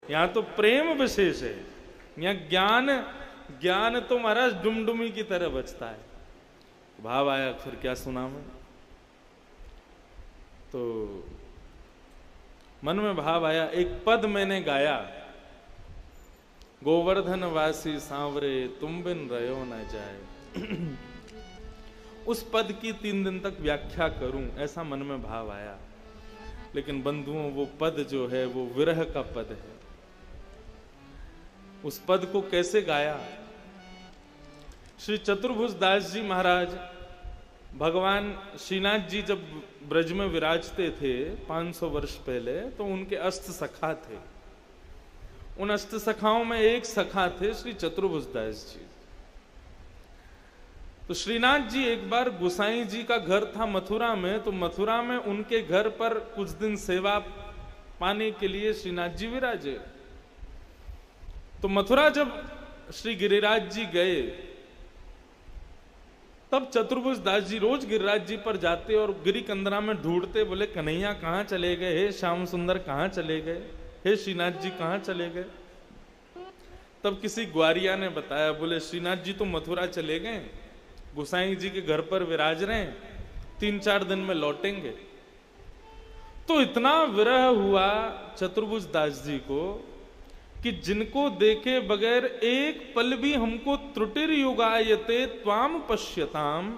यहां तो प्रेम विशेष है, यहां ज्ञान ज्ञान तो महाराज डुमडुमी की तरह बचता है। भाव आया, फिर क्या सुना मैं, तो मन में भाव आया, एक पद मैंने गाया, गोवर्धन वासी सांवरे तुम बिन रहो न जाए। उस पद की 3 दिन तक व्याख्या करूं, ऐसा मन में भाव आया। लेकिन बंधुओं, वो पद जो है वो विरह का पद है। उस पद को कैसे गाया? श्री चतुर्भुज दास जी महाराज, भगवान श्रीनाथ जी जब ब्रज में विराजते थे 500 वर्ष पहले, तो उनके अष्ट सखा थे। उन अष्ट सखाओं में एक सखा थे श्री चतुर्भुज दास जी। तो श्रीनाथ जी एक बार गोसाई जी का घर था मथुरा में, तो मथुरा में उनके घर पर कुछ दिन सेवा पाने के लिए श्रीनाथ जी विराजे। तो मथुरा जब श्री गिरिराज जी गए, तब चतुर्भुज दास जी रोज गिरिराज जी पर जाते और गिरी कंदरा में ढूंढते, बोले कन्हैया कहाँ चले गए, हे श्याम सुंदर कहाँ चले गए, हे श्रीनाथ जी कहाँ चले गए। तब किसी ग्वारिया ने बताया, बोले श्रीनाथ जी तो मथुरा चले गए, गोसाई जी के घर पर विराज रहे हैं, 3-4 दिन में लौटेंगे। तो इतना विरह हुआ चतुर्भुज दास जी को कि जिनको देखे बगैर एक पल भी हमको त्रुटिर युगायते त्वाम पश्यताम,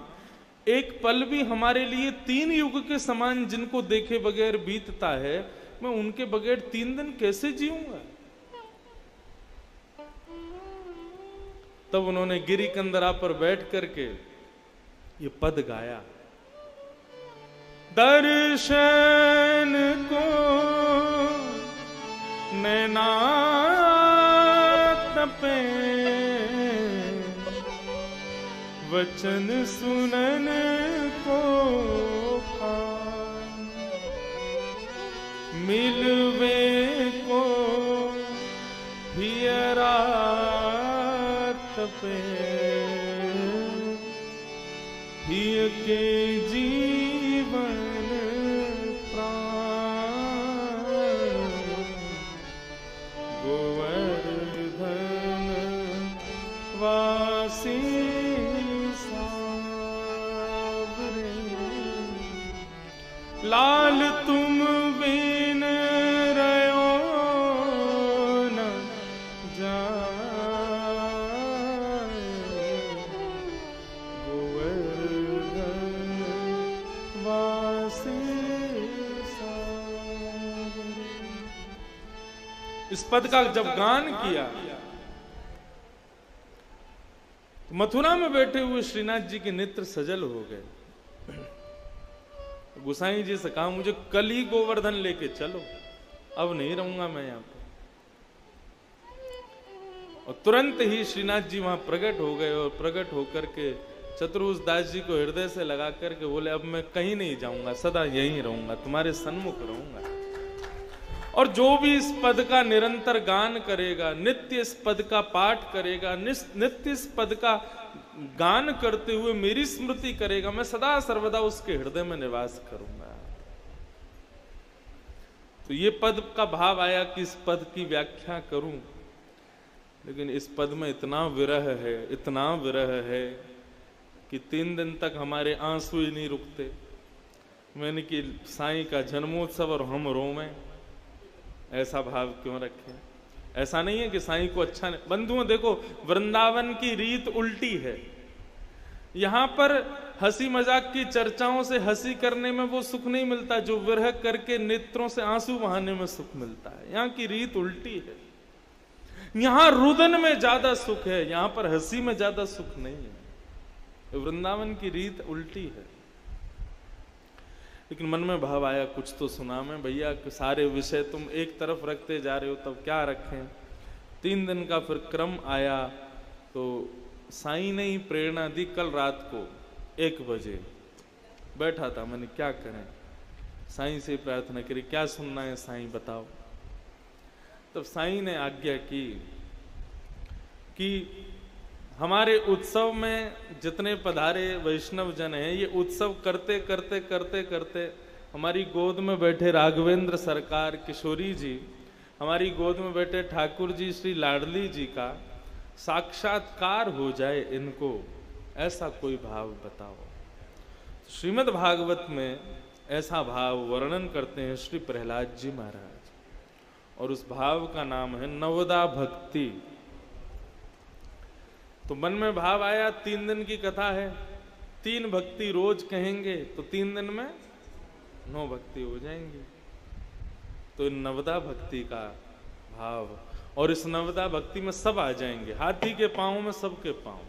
एक पल भी हमारे लिए 3 युग के समान जिनको देखे बगैर बीतता है, मैं उनके बगैर 3 दिन कैसे जीऊंगा। तब उन्होंने गिरी कंदरा पर बैठ करके ये पद गाया, दर्शन को नैना तपे, वचन सुनन को मिलवे को हियरा तपे, हिय के जीवन लाल तुम बिन रहो न जाए, गोवर्धन वासी सावरे। इस पद का जब गान किया, तो मथुरा में बैठे हुए श्रीनाथ जी के नेत्र सजल हो गए। गोसाई जी से कहा, मुझे कल ही गोवर्धन लेके चलो, अब नहीं रहूंगा मैं यहां पे। और तुरंत ही श्रीनाथ जी वहां प्रकट हो गए और प्रकट होकर के चतुर्भुज दास जी को हृदय से लगा करके बोले, अब मैं कहीं नहीं जाऊंगा, सदा यहीं रहूंगा, तुम्हारे सन्मुख रहूंगा। और जो भी इस पद का निरंतर गान करेगा, नित्य इस पद का पाठ करेगा, नित्य इस पद का गान करते हुए मेरी स्मृति करेगा, मैं सदा सर्वदा उसके हृदय में निवास करूंगा। तो ये पद का भाव आया कि इस पद की व्याख्या करूं, लेकिन इस पद में इतना विरह है, इतना विरह है कि 3 दिन तक हमारे आंसू ही नहीं रुकते। मैंने कि साईं का जन्मोत्सव और हम रोवें, ऐसा भाव क्यों रखें। ऐसा नहीं है कि साईं को अच्छा नहीं। बंधुओं देखो, वृंदावन की रीत उल्टी है। यहां पर हंसी मजाक की चर्चाओं से हंसी करने में वो सुख नहीं मिलता जो विरह करके नेत्रों से आंसू बहाने में सुख मिलता है। यहां की रीत उल्टी है। यहां रुदन में ज्यादा सुख है, यहां पर हंसी में ज्यादा सुख नहीं है। वृंदावन की रीत उल्टी है। लेकिन मन में भाव आया, कुछ तो सुना मैं भैया, सारे विषय तुम एक तरफ रखते जा रहे हो, तब क्या रखें। 3 दिन का फिर क्रम आया, तो साईं ने ही प्रेरणा दी। कल रात को 1 बजे बैठा था, मैंने क्या करें, साईं से प्रार्थना करी, क्या सुनना है साईं बताओ। तब साईं ने आज्ञा की कि हमारे उत्सव में जितने पधारे वैष्णव जन हैं, ये उत्सव करते करते करते करते हमारी गोद में बैठे राघवेंद्र सरकार किशोरी जी हमारी गोद में बैठे ठाकुर जी श्री लाडली जी का साक्षात्कार हो जाए इनको, ऐसा कोई भाव बताओ। श्रीमद् भागवत में ऐसा भाव वर्णन करते हैं श्री प्रहलाद जी महाराज, और उस भाव का नाम है नवदा भक्ति। तो मन में भाव आया, 3 दिन की कथा है, 3 भक्ति रोज कहेंगे तो 3 दिन में 9 भक्ति हो जाएंगी। तो नवदा भक्ति का भाव, और इस नवदा भक्ति में सब आ जाएंगे, हाथी के पांव में सबके पांव,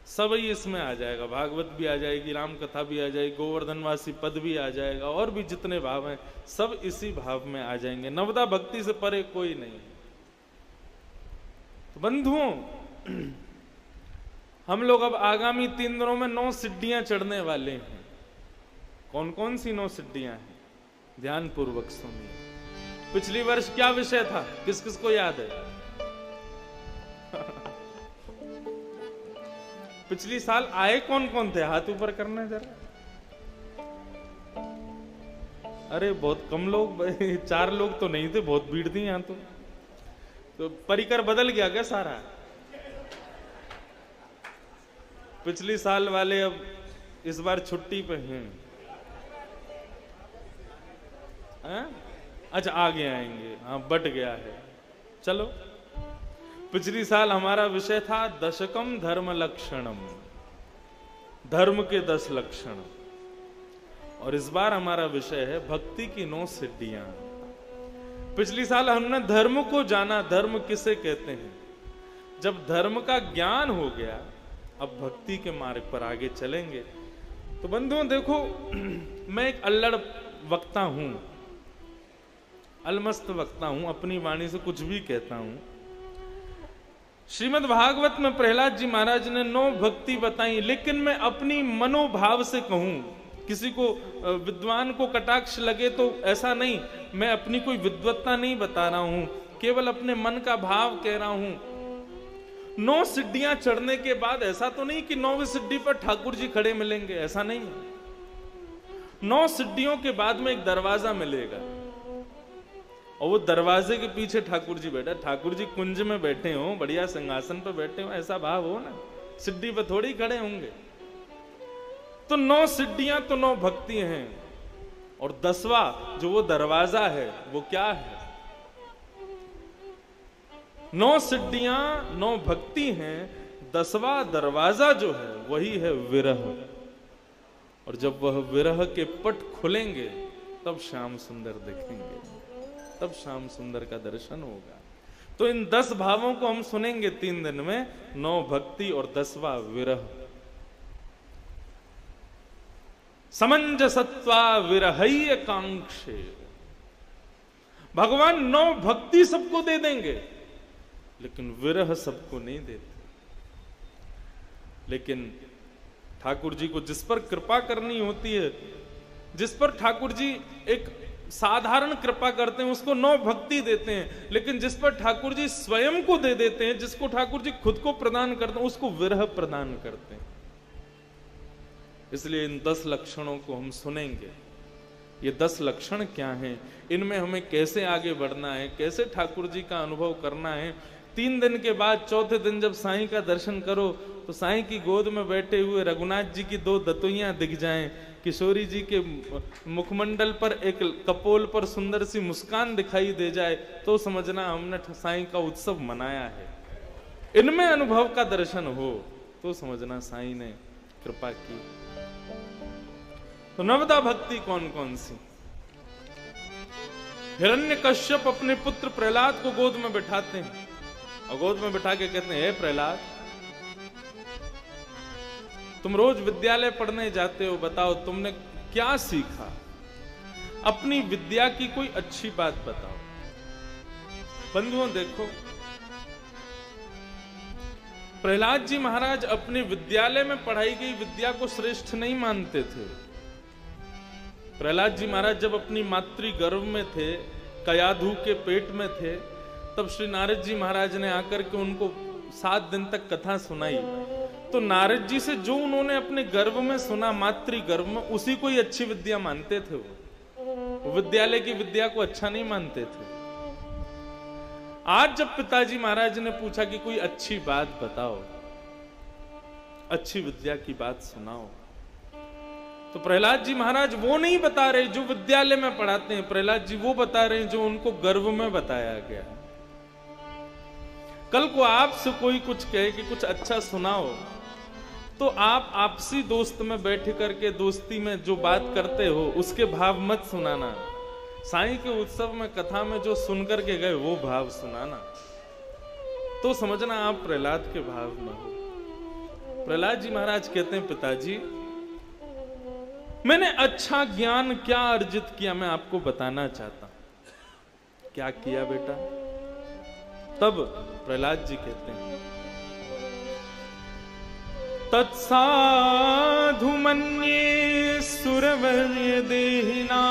सब ही इसमें आ जाएगा। भागवत भी आ जाएगी, राम कथा भी आ जाएगी, गोवर्धनवासी पद भी आ जाएगा, और भी जितने भाव हैं सब इसी भाव में आ जाएंगे। नवदा भक्ति से परे कोई नहीं। तो बंधुओं, हम लोग अब आगामी 3 दिनों में 9 सिद्धियां चढ़ने वाले हैं। कौन कौन सी 9 सिद्धियां हैं, ध्यान पूर्वक सुनिए। पिछली वर्ष क्या विषय था, किस किस को याद है? पिछली साल आए कौन कौन थे, हाथ ऊपर करना जरा। अरे बहुत कम लोग, 4 लोग तो नहीं थे, बहुत भीड़ थी यहां। तो परिकर बदल गया क्या सारा? पिछली साल वाले अब इस बार छुट्टी पे हैं। अच्छा आगे आएंगे, हाँ बट गया है। चलो, पिछली साल हमारा विषय था दशकम धर्म लक्षणम, धर्म के 10 लक्षण, और इस बार हमारा विषय है भक्ति की 9 सिद्धियां। पिछली साल हमने धर्म को जाना, धर्म किसे कहते हैं। जब धर्म का ज्ञान हो गया, अब भक्ति के मार्ग पर आगे चलेंगे। तो बंधुओं देखो, मैं एक अल्लड़ वक्ता हूं, अलमस्त वक्ता हूं, अपनी वाणी से कुछ भी कहता हूं। श्रीमद् भागवत में प्रहलाद जी महाराज ने 9 भक्ति बताई, लेकिन मैं अपनी मनोभाव से कहूं, किसी को विद्वान को कटाक्ष लगे तो ऐसा नहीं, मैं अपनी कोई विद्वत्ता नहीं बता रहा हूं, केवल अपने मन का भाव कह रहा हूं। 9 सिद्धियां चढ़ने के बाद ऐसा तो नहीं कि 9वीं सिद्धि पर ठाकुर जी खड़े मिलेंगे, ऐसा नहीं। 9 सिद्धियों के बाद में एक दरवाजा मिलेगा, और वो दरवाजे के पीछे ठाकुर जी बैठा। ठाकुर जी कुंज में बैठे हो, बढ़िया सिंहासन पर बैठे हो, ऐसा भाव हो ना, सिद्धि पर थोड़ी खड़े होंगे। तो 9 सिद्धियां तो 9 भक्ति हैं, और 10वां जो वो दरवाजा है वो क्या है? 9 सिद्धियां 9 भक्ति हैं, 10वां दरवाजा जो है वही है विरह। और जब वह विरह के पट खुलेंगे तब श्याम सुंदर देखेंगे, तब श्याम सुंदर का दर्शन होगा। तो इन 10 भावों को हम सुनेंगे 3 दिन में, 9 भक्ति और 10वां विरह। समंजसत्वा विरहय कांक्षे। भगवान 9 भक्ति सबको दे देंगे, लेकिन विरह सबको नहीं देते। लेकिन ठाकुर जी को जिस पर कृपा करनी होती है, जिस पर ठाकुर जी एक साधारण कृपा करते हैं, उसको 9 भक्ति देते हैं। लेकिन जिस पर ठाकुर जी स्वयं को दे देते हैं, जिसको ठाकुर जी खुद को प्रदान करते हैं, उसको विरह प्रदान करते हैं। इसलिए इन 10 लक्षणों को हम सुनेंगे। ये 10 लक्षण क्या हैं, इनमें हमें कैसे आगे बढ़ना है, कैसे ठाकुर जी का अनुभव करना है। 3 दिन के बाद 4थे दिन जब साईं का दर्शन करो तो साईं की गोद में बैठे हुए रघुनाथ जी की 2 दतोइयां दिख जाएं, किशोरी जी के मुखमंडल पर एक कपोल पर सुंदर सी मुस्कान दिखाई दे जाए, तो समझना हमने साईं का उत्सव मनाया है। इनमें अनुभव का दर्शन हो तो समझना साईं ने कृपा की। तो नवदा भक्ति कौन कौन सी? हिरण्यकश्यप अपने पुत्र प्रहलाद को गोद में बिठाते हैं, और गोद में बिठा के कहते हैं, हे प्रहलाद, तुम रोज विद्यालय पढ़ने जाते हो, बताओ तुमने क्या सीखा? अपनी विद्या की कोई अच्छी बात बताओ। बंधुओं देखो, प्रहलाद जी महाराज अपने विद्यालय में पढ़ाई गई विद्या को श्रेष्ठ नहीं मानते थे। प्रहलाद जी महाराज जब अपनी मातृ गर्भ में थे, कयाधु के पेट में थे, तब श्री नारद जी महाराज ने आकर के उनको 7 दिन तक कथा सुनाई। तो नारद जी से जो उन्होंने अपने गर्भ में सुना, मातृ गर्भ में, उसी को ही अच्छी विद्या मानते थे। वो विद्यालय की विद्या को अच्छा नहीं मानते थे। आज जब पिताजी महाराज ने पूछा कि कोई अच्छी बात बताओ, अच्छी विद्या की बात सुनाओ, तो प्रहलाद जी महाराज वो नहीं बता रहे जो विद्यालय में पढ़ाते हैं। प्रहलाद जी वो बता रहे हैं जो उनको गर्व में बताया गया। कल को आपसे कोई कुछ कहे कि कुछ अच्छा सुनाओ, तो आप आपसी दोस्त में बैठ करके दोस्ती में जो बात करते हो उसके भाव मत सुनाना। साईं के उत्सव में कथा में जो सुनकर के गए वो भाव सुनाना, तो समझना आप प्रहलाद के भाव में हो। प्रहलाद जी महाराज कहते हैं, पिताजी मैंने अच्छा ज्ञान क्या अर्जित किया मैं आपको बताना चाहता हूं। क्या किया बेटा? तब प्रहलाद जी कहते हैं, तत्साधु मन्ये सुरवर्य देहिना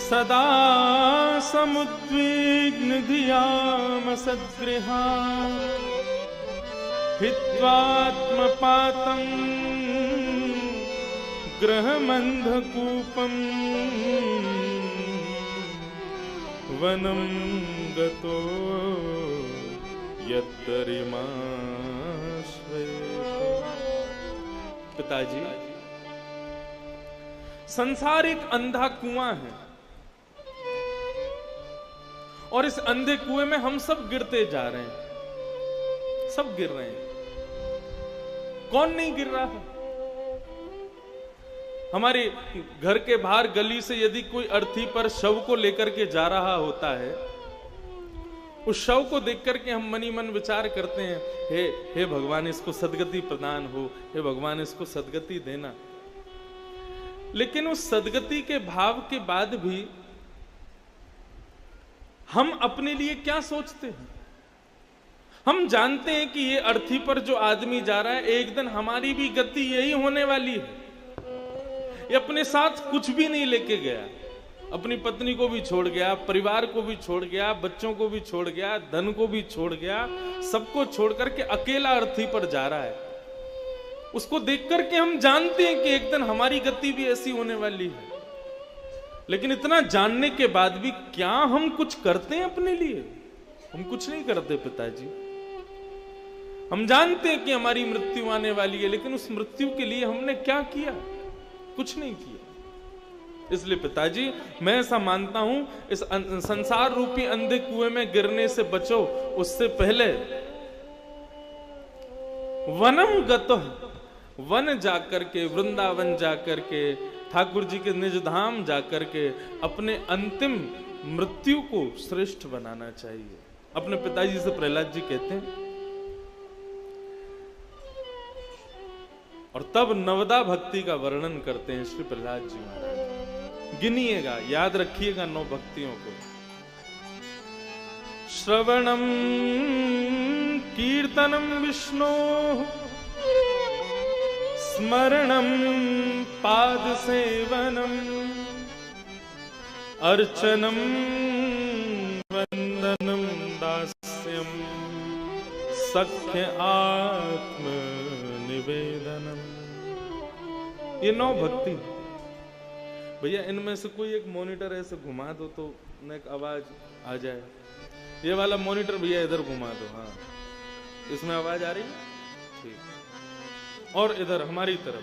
सदा समुद्विग्न धियाम सद्गृहा हित्वात्मपातं गृहमन्धकूपं वनं गतो यत्तरिमाश्रयेत। पिताजी, संसार एक अंधा कुआं है और इस अंधे कुएं में हम सब गिरते जा रहे हैं, सब गिर रहे हैं। कौन नहीं गिर रहा है? हमारे घर के बाहर गली से यदि कोई अर्थी पर शव को लेकर के जा रहा होता है, उस शव को देख करके हम मनी मन विचार करते हैं, हे भगवान इसको सदगति प्रदान हो, हे भगवान इसको सदगति देना। लेकिन उस सदगति के भाव के बाद भी हम अपने लिए क्या सोचते हैं? हम जानते हैं कि ये अर्थी पर जो आदमी जा रहा है एक दिन हमारी भी गति यही होने वाली है। ये अपने साथ कुछ भी नहीं लेके गया, अपनी पत्नी को भी छोड़ गया, परिवार को भी छोड़ गया, बच्चों को भी छोड़ गया, धन को भी छोड़ गया, सबको छोड़ करके अकेला अर्थी पर जा रहा है। उसको देख करके हम जानते हैं कि एक दिन हमारी गति भी ऐसी होने वाली है। लेकिन इतना जानने के बाद भी क्या हम कुछ करते हैं अपने लिए? हम कुछ नहीं करते पिताजी। हम जानते हैं कि हमारी मृत्यु आने वाली है, लेकिन उस मृत्यु के लिए हमने क्या किया? कुछ नहीं किया। इसलिए पिताजी मैं ऐसा मानता हूं, इस संसार रूपी अंधे कुएं में गिरने से बचो, उससे पहले वनम गतो, वन जाकर के, वृंदावन जाकर के, ठाकुर जी के निज धाम जाकर के अपने अंतिम मृत्यु को श्रेष्ठ बनाना चाहिए। अपने पिताजी से प्रहलाद जी कहते हैं। और तब नवदा भक्ति का वर्णन करते हैं श्री प्रहलाद जी महाराज। गिनिएगा, याद रखिएगा 9 भक्तियों को। श्रवणम कीर्तनम विष्णु, स्मरणम पाद सेवनम, अर्चनम वंदनम दास्यम, सख्य आत्म निवेदनम। ये 9 भक्ति। भैया इनमें से कोई एक मॉनिटर ऐसे घुमा दो तो एक आवाज आ जाए। ये वाला मॉनिटर भैया इधर घुमा दो। हाँ, इसमें आवाज आ रही है? ठीक। और इधर हमारी तरफ।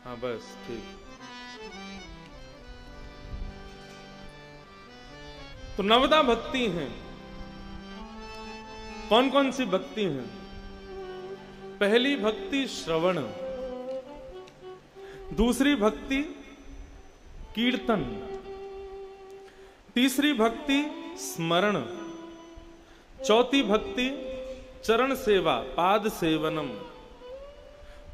हाँ बस ठीक। तो नवदा भक्ति हैं। कौन कौन सी भक्ति हैं? पहली भक्ति श्रवण, दूसरी भक्ति कीर्तन, तीसरी भक्ति स्मरण, चौथी भक्ति चरण सेवा पाद सेवनम,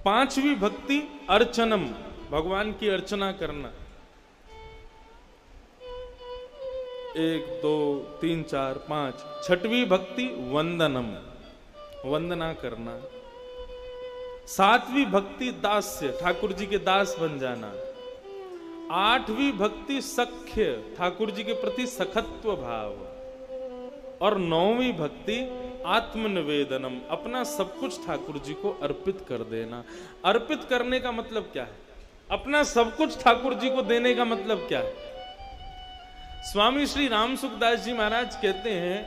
पांचवी भक्ति अर्चनम भगवान की अर्चना करना। 1 2 3 4 5। छठवीं भक्ति वंदनम वंदना करना। 7वीं भक्ति दास्य ठाकुर जी के दास बन जाना। 8वीं भक्ति सख्य ठाकुर जी के प्रति सखत्व भाव। और 9वीं भक्ति आत्मनिवेदनम अपना सब कुछ ठाकुर जी को अर्पित कर देना। अर्पित करने का मतलब क्या है? अपना सब कुछ ठाकुर जी को देने का मतलब क्या है? स्वामी श्री राम सुखदास जी महाराज कहते हैं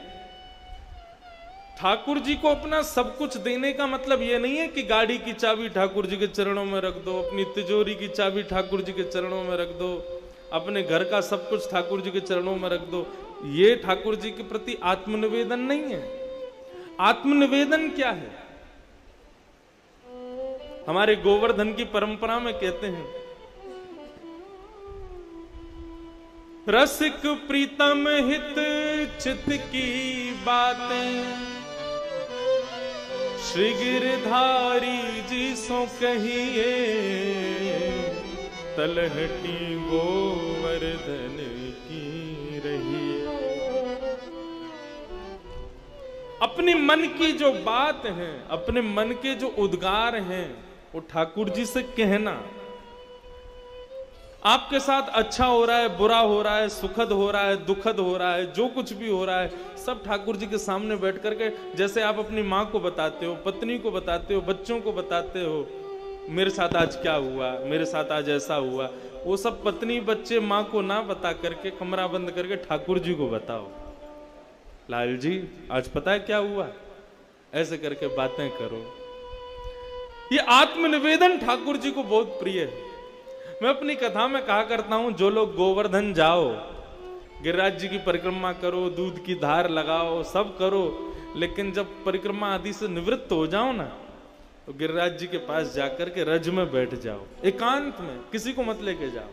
ठाकुर जी को अपना सब कुछ देने का मतलब यह नहीं है कि गाड़ी की चाबी ठाकुर जी के चरणों में रख दो, अपनी तिजोरी की चाबी ठाकुर जी के चरणों में रख दो, अपने घर का सब कुछ ठाकुर जी के चरणों में रख दो। ये ठाकुर जी के प्रति आत्मनिवेदन नहीं है। आत्मनिवेदन क्या है? हमारे गोवर्धन की परंपरा में कहते हैं रसिक प्रीतम हित चित की बातें श्री गिरधारी जी सो कहिए, तलहटी गोवर्धन की रही। अपने मन की जो बात है, अपने मन के जो उद्गार हैं, वो ठाकुर जी से कहना। आपके साथ अच्छा हो रहा है, बुरा हो रहा है, सुखद हो रहा है, दुखद हो रहा है, जो कुछ भी हो रहा है, सब ठाकुर जी के सामने बैठ करके, जैसे आप अपनी माँ को बताते हो, पत्नी को बताते हो, बच्चों को बताते हो, मेरे साथ आज क्या हुआ, मेरे साथ आज ऐसा हुआ, वो सब पत्नी बच्चे माँ को ना बता करके कमरा बंद करके ठाकुर जी को बताओ। लाल जी आज पता है क्या हुआ, ऐसे करके बातें करो। ये आत्मनिवेदन ठाकुर जी को बहुत प्रिय है। मैं अपनी कथा में कहा करता हूं, जो लोग गोवर्धन जाओ, गिरिराज जी की परिक्रमा करो, दूध की धार लगाओ, सब करो, लेकिन जब परिक्रमा आदि से निवृत्त हो जाओ ना, तो गिरिराज जी के पास जाकर के रज में बैठ जाओ, एकांत में, किसी को मत लेके जाओ,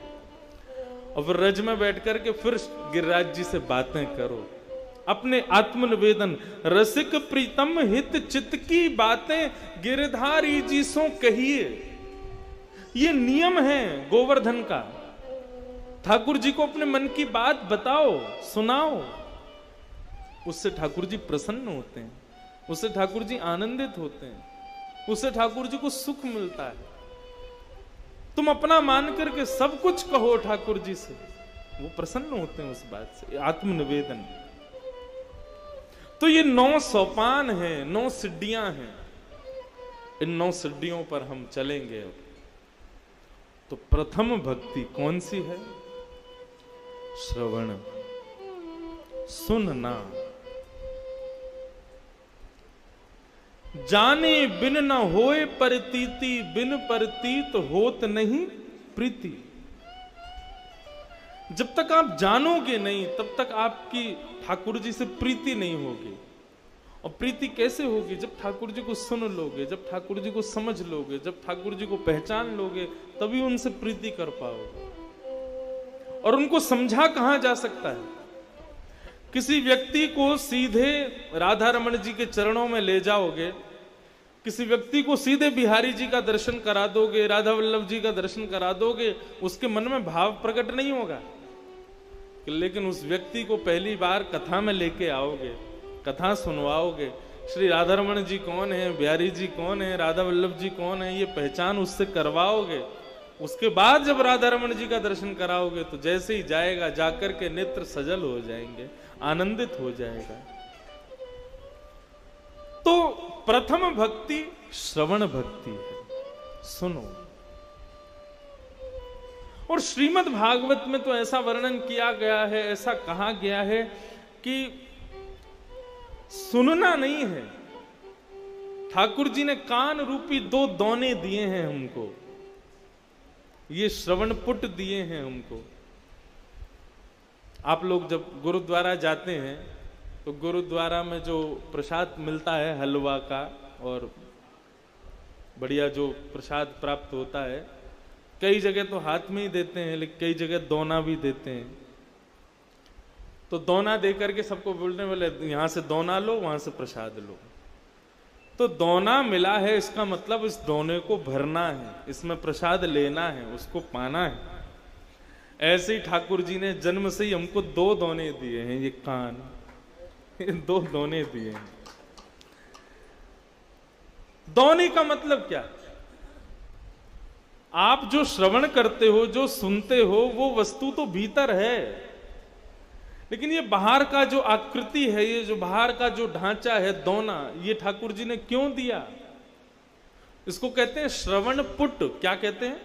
और फिर रज में बैठ करके फिर गिरिराज जी से बातें करो। अपने आत्मनिवेदन, रसिक प्रीतम हित चित्त की बातें गिरधारी जी सो कहिए। ये नियम है गोवर्धन का। ठाकुर जी को अपने मन की बात बताओ, सुनाओ, उससे ठाकुर जी प्रसन्न होते हैं, उससे ठाकुर जी आनंदित होते हैं, उससे ठाकुर जी को सुख मिलता है। तुम अपना मान करके सब कुछ कहो ठाकुर जी से, वो प्रसन्न होते हैं उस बात से। आत्मनिवेदन। तो ये 9 सोपान हैं, 9 सिद्धियां हैं। इन 9 सिद्धियों पर हम चलेंगे। तो प्रथम भक्ति कौन सी है? श्रवण, सुनना। जाने बिन न होए परतीति, बिन परतीत होत नहीं प्रीति। जब तक आप जानोगे नहीं, तब तक आपकी ठाकुर जी से प्रीति नहीं होगी। और प्रीति कैसे होगी? जब ठाकुर जी को सुन लोगे, जब ठाकुर जी को समझ लोगे, जब ठाकुर जी को पहचान लोगे, तभी उनसे प्रीति कर पाओगे। और उनको समझा कहां जा सकता है? किसी व्यक्ति को सीधे राधा रमण जी के चरणों में ले जाओगे, किसी व्यक्ति को सीधे बिहारी जी का दर्शन करा दोगे, राधा वल्लभ जी का दर्शन करा दोगे, उसके मन में भाव प्रकट नहीं होगा। लेकिन उस व्यक्ति को पहली बार कथा में लेके आओगे, कथा सुनवाओगे, श्री राधा रमण जी कौन है, बिहारी जी कौन है, राधा वल्लभ जी कौन है, ये पहचान उससे करवाओगे। उसके बाद जब राधा रमण जी का दर्शन कराओगे, तो जैसे ही जाएगा, जाकर के नेत्र सजल हो जाएंगे, आनंदित हो जाएगा। तो प्रथम भक्ति श्रवण भक्ति है, सुनो। और श्रीमद् भागवत में तो ऐसा वर्णन किया गया है, ऐसा कहा गया है कि सुनना नहीं है, ठाकुर जी ने कान रूपी 2 दोने दिए हैं हमको, ये श्रवण पुट दिए हैं हमको। आप लोग जब गुरुद्वारा जाते हैं, तो गुरुद्वारा में जो प्रसाद मिलता है हलवा का, और बढ़िया जो प्रसाद प्राप्त होता है, कई जगह तो हाथ में ही देते हैं, लेकिन कई जगह दोना भी देते हैं। तो दोना दे करके सबको बोलने वाले, यहां से दोना लो, वहां से प्रसाद लो। तो दोना मिला है, इसका मतलब इस दोने को भरना है, इसमें प्रसाद लेना है, उसको पाना है। ऐसे ही ठाकुर जी ने जन्म से ही हमको 2 दोने दिए हैं, ये कान, 2 दोने दिए हैं। दोने का मतलब क्या? आप जो श्रवण करते हो, जो सुनते हो, वो वस्तु तो भीतर है, लेकिन ये बाहर का जो आकृति है, ये जो बाहर का जो ढांचा है, दोना, ये ठाकुर जी ने क्यों दिया? इसको कहते हैं श्रवण पुट। क्या कहते हैं?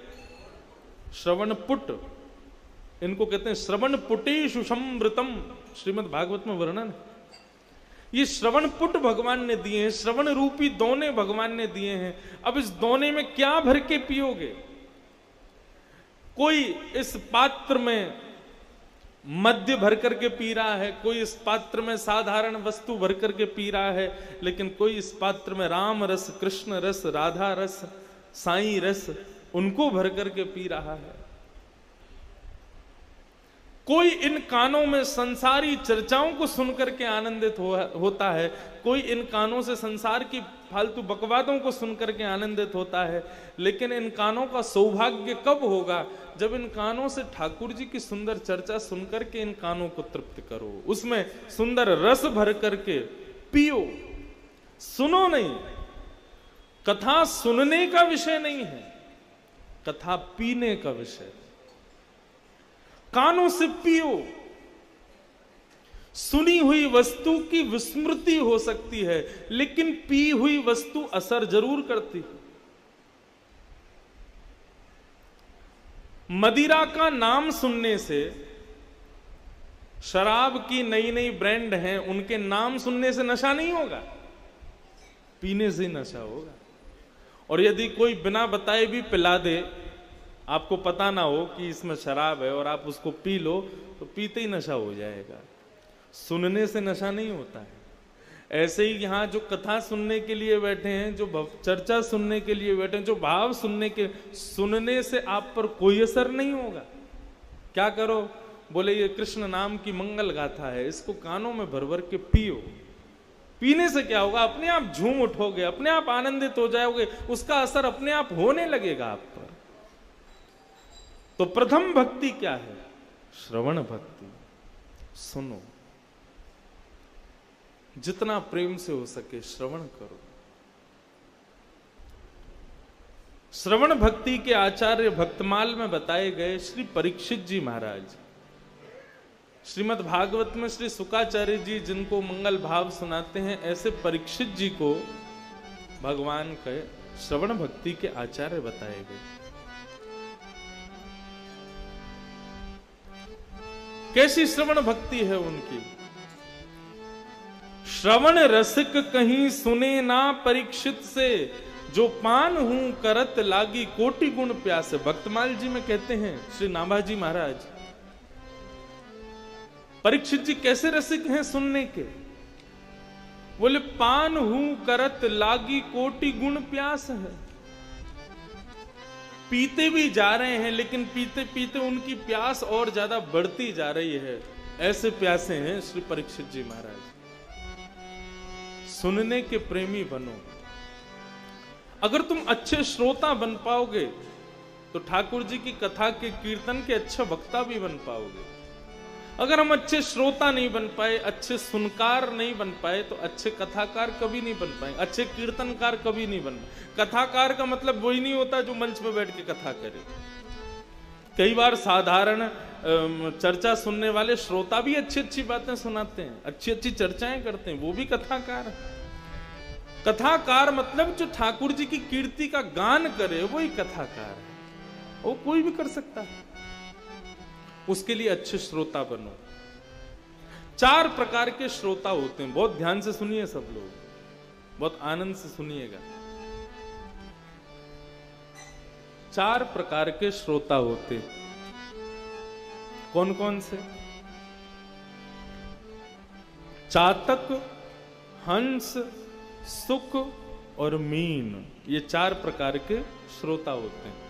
श्रवण पुट, इनको कहते हैं श्रवण पुटेषु समृतम, श्रीमद् भागवत में वर्णन है। ये श्रवण पुट भगवान ने दिए हैं, श्रवण रूपी दोने भगवान ने दिए हैं। अब इस दोने में क्या भर के पियोगे? कोई इस पात्र में मद्य भर करके पी रहा है, कोई इस पात्र में साधारण वस्तु भर करके पी रहा है, लेकिन कोई इस पात्र में राम रस, कृष्ण रस, राधा रस, साईं रस, उनको भर करके पी रहा है। कोई इन कानों में संसारी चर्चाओं को सुनकर के आनंदित होता है, कोई इन कानों से संसार की फालतू बकवादों को सुनकर के आनंदित होता है। लेकिन इन कानों का सौभाग्य कब होगा? जब इन कानों से ठाकुर जी की सुंदर चर्चा सुनकर के इन कानों को तृप्त करो, उसमें सुंदर रस भर करके पियो। सुनो नहीं, कथा सुनने का विषय नहीं है, कथा पीने का विषय। कानों से पियो। सुनी हुई वस्तु की विस्मृति हो सकती है, लेकिन पी हुई वस्तु असर जरूर करती है। मदिरा का नाम सुनने से, शराब की नई नई ब्रांड हैं, उनके नाम सुनने से नशा नहीं होगा, पीने से नशा होगा। और यदि कोई बिना बताए भी पिला दे, आपको पता ना हो कि इसमें शराब है और आप उसको पी लो, तो पीते ही नशा हो जाएगा। सुनने से नशा नहीं होता है। ऐसे ही यहां जो कथा सुनने के लिए बैठे हैं, जो चर्चा सुनने के लिए बैठे हैं, जो भाव सुनने से आप पर कोई असर नहीं होगा। क्या करो? बोले ये कृष्ण नाम की मंगल गाथा है, इसको कानों में भर भर के पियो। पीने से क्या होगा? अपने आप झूम उठोगे, अपने आप आनंदित हो जाओगे, उसका असर अपने आप होने लगेगा आप पर। तो प्रथम भक्ति क्या है? श्रवण भक्ति। सुनो, जितना प्रेम से हो सके श्रवण करो। श्रवण भक्ति के आचार्य भक्तमाल में बताए गए श्री परीक्षित जी महाराज, श्रीमद् भागवत में श्री शुकाचार्य जी जिनको मंगल भाव सुनाते हैं, ऐसे परीक्षित जी को भगवान के श्रवण भक्ति के आचार्य बताए गए। कैसी श्रवण भक्ति है उनकी? श्रवण रसिक कहीं सुने ना परीक्षित से, जो पान हूं करत लागी कोटि गुण प्यास। भक्तमाल जी में कहते हैं श्री नाभाजी महाराज, परीक्षित जी कैसे रसिक हैं सुनने के? बोले पान हूं करत लागी कोटि गुण प्यास है। पीते भी जा रहे हैं, लेकिन पीते पीते उनकी प्यास और ज्यादा बढ़ती जा रही है। ऐसे प्यासे हैं श्री परीक्षित जी महाराज। सुनने के प्रेमी बनो। अगर तुम अच्छे श्रोता बन पाओगे तो ठाकुर जी की कथा के कीर्तन के अच्छे वक्ता भी बन पाओगे। अगर हम अच्छे श्रोता नहीं बन पाए, अच्छे सुनकार नहीं बन पाए, तो अच्छे कथाकार कभी नहीं बन पाए, अच्छे कीर्तनकार कभी नहीं बन पाए। कथाकार का मतलब वही नहीं होता जो मंच पे बैठ के कथा करे। कई बार साधारण चर्चा सुनने वाले श्रोता भी अच्छी अच्छी बातें सुनाते हैं, अच्छी अच्छी चर्चाएं करते हैं, वो भी कथाकार है। कथाकार मतलब जो ठाकुर जी की कीर्ति का गान करे, वही कथाकार है। वो कोई भी कर सकता है। उसके लिए अच्छे श्रोता बनो। 4 प्रकार के श्रोता होते हैं, बहुत ध्यान से सुनिए सब लोग, बहुत आनंद से सुनिएगा। 4 प्रकार के श्रोता होते। कौन कौन से? चातक, हंस, सुक और मीन, ये 4 प्रकार के श्रोता होते हैं।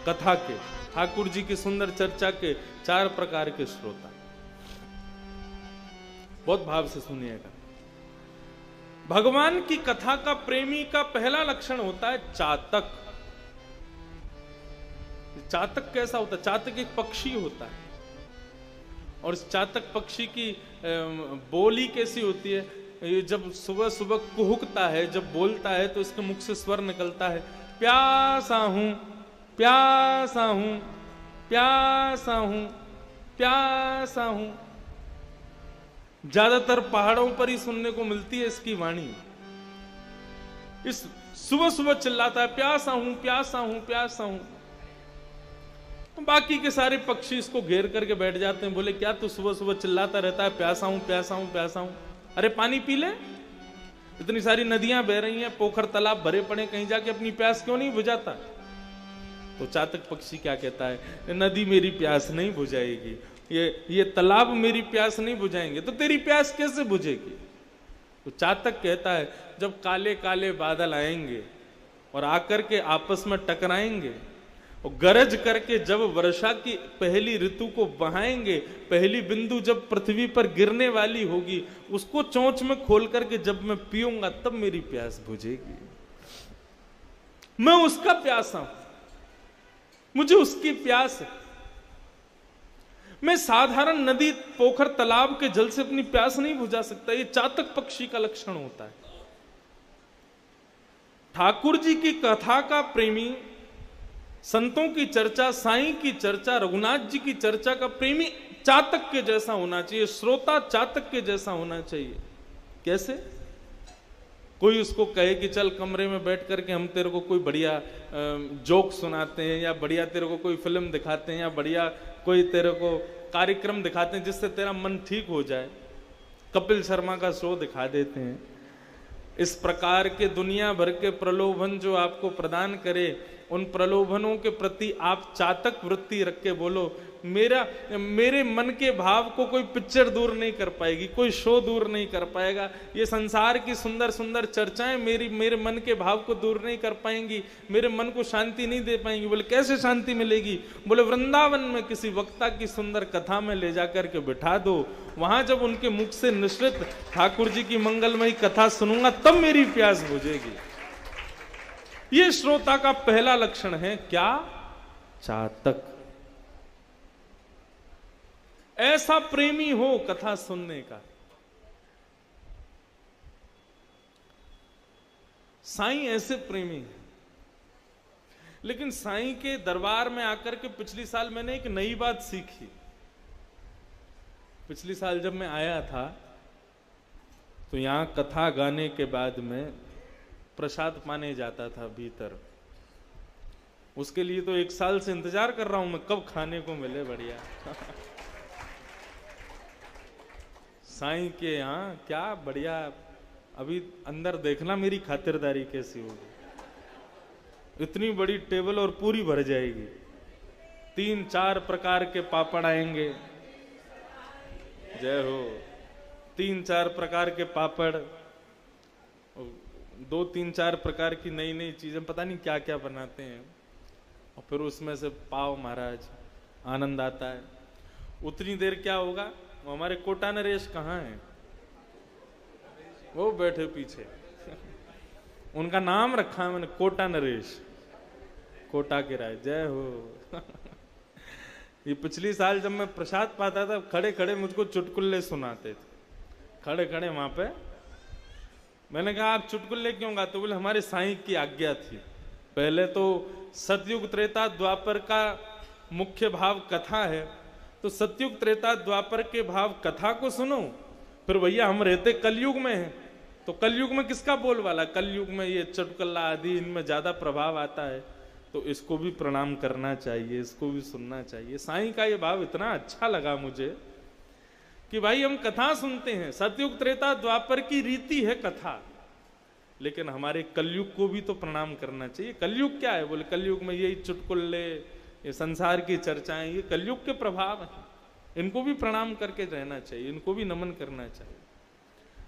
कथा के, ठाकुर जी की सुंदर चर्चा के 4 प्रकार के श्रोता। बहुत भाव से सुनिएगा। भगवान की कथा का प्रेमी का पहला लक्षण होता है चातक। चातक कैसा होता है? चातक एक पक्षी होता है, और इस चातक पक्षी की बोली कैसी होती है? ये जब सुबह सुबह कुहुकता है, जब बोलता है, तो इसके मुख से स्वर निकलता है, प्यासा हूं, प्यासा हूं, प्यासा हूं, प्यासा हूं। ज्यादातर पहाड़ों पर ही सुनने को मिलती है इसकी वाणी। इस सुबह सुबह चिल्लाता है, प्यासा हूं, प्यासा हूं, प्यासा हूं। बाकी के सारे पक्षी इसको घेर करके बैठ जाते हैं, बोले क्या तू सुबह सुबह चिल्लाता रहता है, प्यासा हूं प्यासा हूं प्यासा हूं, अरे पानी पी ले, इतनी सारी नदियां बह रही हैं, पोखर तालाब भरे पड़े, कहीं जाके अपनी प्यास क्यों नहीं बुझाता। तो चातक पक्षी क्या कहता है, नदी मेरी प्यास नहीं बुझाएगी, ये तालाब मेरी प्यास नहीं बुझाएंगे, तो तेरी प्यास कैसे बुझेगी। तो चातक कहता है जब काले काले बादल आएंगे और आकर के आपस में टकराएंगे और गरज करके जब वर्षा की पहली ऋतु को बहाएंगे, पहली बिंदु जब पृथ्वी पर गिरने वाली होगी, उसको चोंच में खोल करके जब मैं पीऊंगा तब मेरी प्यास बुझेगी। मैं उसका प्यासा हूं, मुझे उसकी प्यास है। मैं साधारण नदी पोखर तालाब के जल से अपनी प्यास नहीं बुझा सकता। ये चातक पक्षी का लक्षण होता है। ठाकुर जी की कथा का प्रेमी, संतों की चर्चा, साईं की चर्चा, रघुनाथ जी की चर्चा का प्रेमी चातक के जैसा होना चाहिए, श्रोता चातक के जैसा होना चाहिए। कैसे? कोई उसको कहे कि चल कमरे में बैठ करके हम तेरे को कोई बढ़िया जोक सुनाते हैं, या बढ़िया तेरे को कोई फिल्म दिखाते हैं, या बढ़िया कोई तेरे को कार्यक्रम दिखाते हैं जिससे तेरा मन ठीक हो जाए, कपिल शर्मा का शो दिखा देते हैं। इस प्रकार के दुनिया भर के प्रलोभन जो आपको प्रदान करे, उन प्रलोभनों के प्रति आप चातक वृत्ति रख के बोलो, मेरे मन के भाव को कोई पिक्चर दूर नहीं कर पाएगी, कोई शो दूर नहीं कर पाएगा, ये संसार की सुंदर सुंदर चर्चाएं मेरे मन के भाव को दूर नहीं कर पाएंगी, मेरे मन को शांति नहीं दे पाएंगी। बोले कैसे शांति मिलेगी? बोले वृंदावन में किसी वक्ता की सुंदर कथा में ले जाकर के बिठा दो, वहां जब उनके मुख से निश्चित ठाकुर जी की मंगलमयी कथा सुनूंगा तब मेरी प्यास बुझेगी। ये श्रोता का पहला लक्षण है। क्या? चातक। ऐसा प्रेमी हो कथा सुनने का। साईं ऐसे प्रेमी है। लेकिन साईं के दरबार में आकर के पिछली साल मैंने एक नई बात सीखी। पिछली साल जब मैं आया था तो यहां कथा गाने के बाद में प्रसाद पाने जाता था भीतर। उसके लिए तो एक साल से इंतजार कर रहा हूं मैं, कब खाने को मिले बढ़िया। साईं के यहाँ क्या बढ़िया। अभी अंदर देखना मेरी खातिरदारी कैसी होगी। इतनी बड़ी टेबल और पूरी भर जाएगी। 3-4 प्रकार के पापड़ आएंगे। जय हो। 3-4 प्रकार के पापड़, 2-3-4 प्रकार की नई नई चीजें, पता नहीं क्या क्या बनाते हैं। और फिर उसमें से पाव महाराज, आनंद आता है। उतनी देर क्या होगा, हमारे कोटा नरेश कहाँ हैं? वो बैठे पीछे। उनका नाम रखा है मैंने, कोटा नरेश, कोटा के राज। जय हो। ये पिछली साल जब मैं प्रसाद पाता था, खड़े खड़े मुझको चुटकुल्ले सुनाते थे, खड़े खड़े वहां पे। मैंने कहा आप चुटकुल्ले क्यों गाते? बोले हमारे साईं की आज्ञा थी। पहले तो सतयुग त्रेता द्वापर का मुख्य भाव कथा है, तो सतयुग त्रेता द्वापर के भाव कथा को सुनो। फिर भैया हम रहते कलयुग में हैं, तो कलयुग में किसका बोलबाला? कलयुग में ये चुटकुल्ला आदि इनमें ज्यादा प्रभाव आता है, तो इसको भी प्रणाम करना चाहिए, इसको भी सुनना चाहिए। साईं का ये भाव इतना अच्छा लगा मुझे कि भाई हम कथा सुनते हैं, सतयुग त्रेता द्वापर की रीति है कथा, लेकिन हमारे कलयुग को भी तो प्रणाम करना चाहिए। कलयुग क्या है? बोले कलयुग में यही चुटकुल्ले, ये संसार की चर्चाएं, ये कलयुग के प्रभाव हैं, इनको भी प्रणाम करके रहना चाहिए, इनको भी नमन करना चाहिए।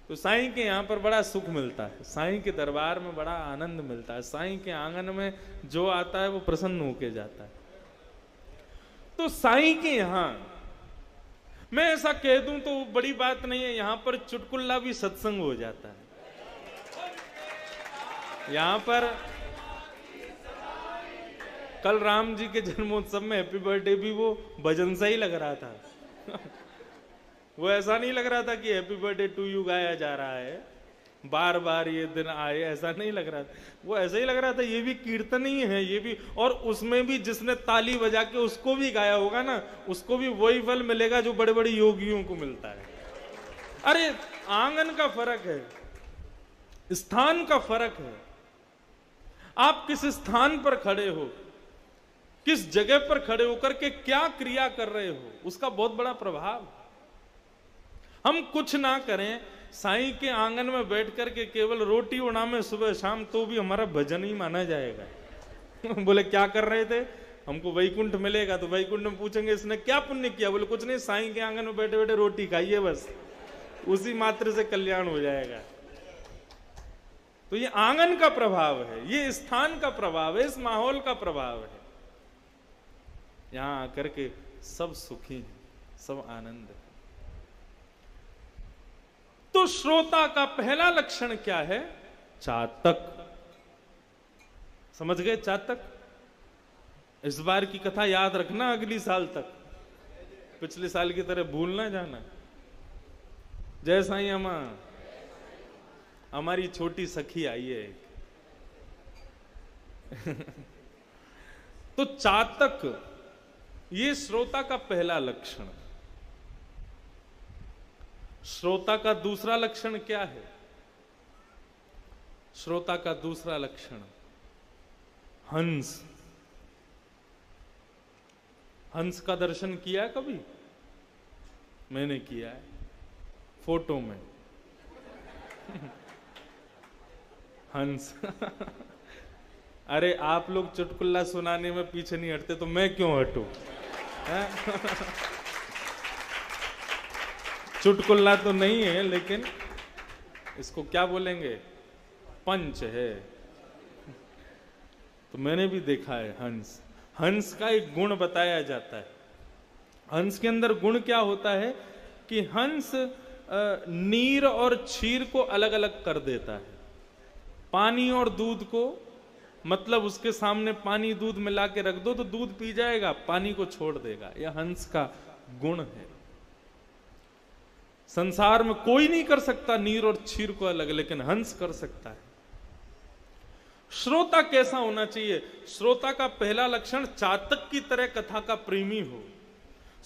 तो साईं के यहाँ पर बड़ा सुख मिलता है, साईं के दरबार में बड़ा आनंद मिलता है, साईं के आंगन में जो आता है वो प्रसन्न होके जाता है। तो साईं के यहाँ मैं ऐसा कह दूं तो बड़ी बात नहीं है, यहां पर चुटकुल्ला भी सत्संग हो जाता है। यहां पर कल राम जी के जन्मोत्सव में हैप्पी बर्थडे भी वो भजन सा ही लग रहा था। वो ऐसा नहीं लग रहा था कि हैप्पी बर्थडे टू यू गाया जा रहा है, बार बार ये दिन आए, ऐसा नहीं लग रहा था। वो ऐसा ही लग रहा था ये भी कीर्तन ही है, ये भी। और उसमें भी जिसने ताली बजा के उसको भी गाया होगा ना, उसको भी वही फल मिलेगा जो बड़े बड़े योगियों को मिलता है। अरे आंगन का फर्क है, स्थान का फर्क है। आप किस स्थान पर खड़े हो, किस जगह पर खड़े होकर के क्या क्रिया कर रहे हो, उसका बहुत बड़ा प्रभाव। हम कुछ ना करें, साईं के आंगन में बैठ करके केवल रोटी बनावे सुबह शाम, तो भी हमारा भजन ही माना जाएगा। बोले क्या कर रहे थे, हमको वैकुंठ मिलेगा, तो वैकुंठ में पूछेंगे इसने क्या पुण्य किया, बोले कुछ नहीं, साईं के आंगन में बैठे बैठे रोटी खाइए बस, उसी मात्र से कल्याण हो जाएगा। तो ये आंगन का प्रभाव है, ये स्थान का प्रभाव है, इस माहौल का प्रभाव है। यहां आकर के सब सुखी हैं, सब आनंद है। तो श्रोता का पहला लक्षण क्या है, चातक। समझ गए चातक? इस बार की कथा याद रखना अगली साल तक, पिछले साल की तरह भूल ना जाना। जय साईं अम्मा। हमारी छोटी सखी आई है एक। तो चातक ये श्रोता का पहला लक्षण। श्रोता का दूसरा लक्षण क्या है? श्रोता का दूसरा लक्षण हंस। हंस का दर्शन किया कभी? मैंने किया है, फोटो में। हंस। अरे आप लोग चुटकुल्ला सुनाने में पीछे नहीं हटते, तो मैं क्यों हटूं? चुटकुल्ला तो नहीं है, लेकिन इसको क्या बोलेंगे, पंच है। तो मैंने भी देखा है हंस। हंस का एक गुण बताया जाता है। हंस के अंदर गुण क्या होता है कि हंस नीर और क्षीर को अलग अलग कर देता है। पानी और दूध को, मतलब उसके सामने पानी दूध मिला के रख दो तो दूध पी जाएगा, पानी को छोड़ देगा। यह हंस का गुण है। संसार में कोई नहीं कर सकता नीर और क्षीर को अलग, लेकिन हंस कर सकता है। श्रोता कैसा होना चाहिए? श्रोता का पहला लक्षण चातक की तरह कथा का प्रेमी हो।